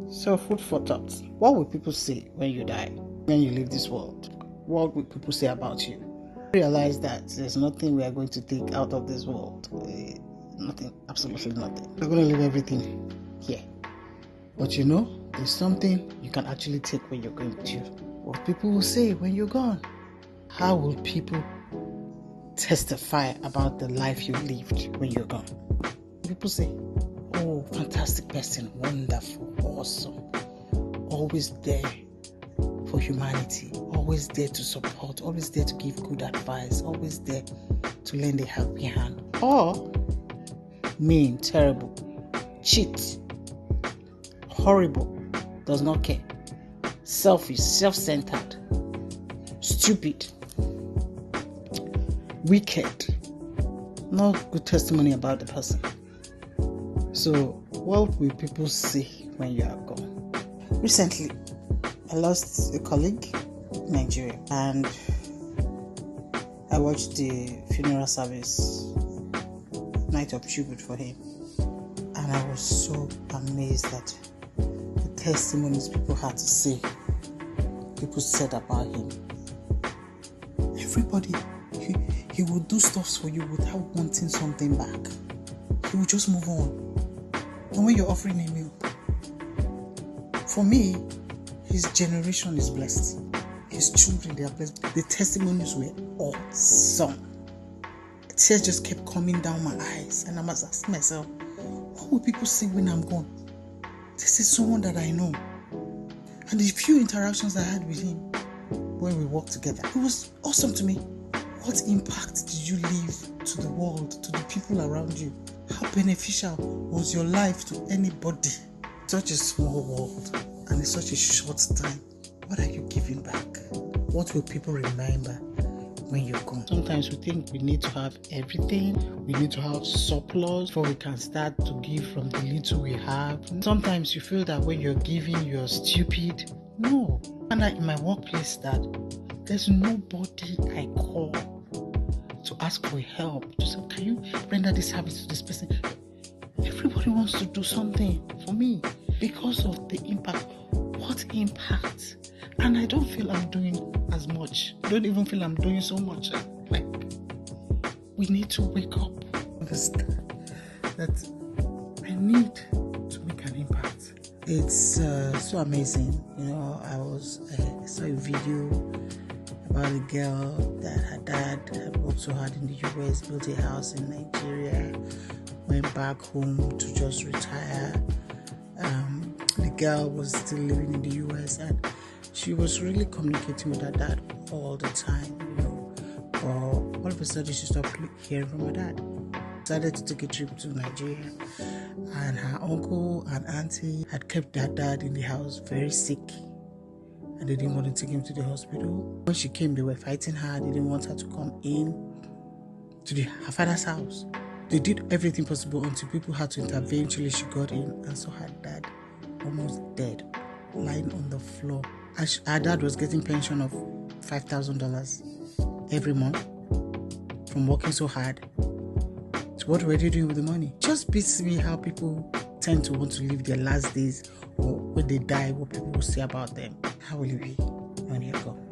So, food for thought. What will people say when you die, when you leave this world? What will people say about you? Realize that there's nothing we are going to take out of this world. Nothing, absolutely nothing. We're going to leave everything here. But there's something you can actually take when you're going to. What people will say when you're gone. How will people testify about the life you lived when you're gone? People say, oh, fantastic person, wonderful, awesome, always there for humanity, always there to support, always there to give good advice, always there to lend a helping hand. Or mean, terrible, cheat, horrible, does not care, selfish, self-centered, stupid, wicked. No good testimony about the person. So, what will people say when you are gone? Recently, I lost a colleague in Nigeria, and I watched the funeral service, night of tribute for him, and I was so amazed at the testimonies people had to say. People said about him. Everybody, he would do stuff for you without wanting something back. He would just move on. And when you're offering him help, for me, his generation is blessed. His children, they are blessed. The testimonies were awesome. Tears just kept coming down my eyes, and I must ask myself, what will people say when I'm gone? This is someone that I know. And the few interactions I had with him when we worked together, it was awesome to me. What impact did you leave to the world, to the people around you? How beneficial was your life to anybody? Such a small world, and in such a short time. What are you giving back? What will people remember when you're gone? Sometimes we think we need to have everything. We need to have surplus before we can start to give from the little we have. Sometimes you feel that when you're giving, you're stupid. No. And in my workplace, that there's nobody I call to ask for help. To say, can you render this service to this person? Everybody wants to do something for me because of the impact. What impact? And I don't feel I'm doing as much. I don't even feel I'm doing so much. Like, we need to wake up. Understand that I need to make an impact. It's so amazing. I saw a video about a girl that her dad had worked so hard in the US, built a house in Nigeria, went back home to just retire. The girl was still living in the US, and she was really communicating with her dad all the time, But all of a sudden, she stopped hearing from her dad. Decided to take a trip to Nigeria, and her uncle and auntie had kept their dad in the house very sick, and they didn't want to take him to the hospital. When she came, they were fighting her. They didn't want her to come in to her father's house. They did everything possible until people had to intervene. Eventually, she got in and saw her dad almost dead, lying on the floor. Her dad was getting pension of $5,000 every month from working so hard. So what were they doing with the money? Just beats me how people tend to want to live their last days, or when they die, what people will say about them. How will you be when you're gone?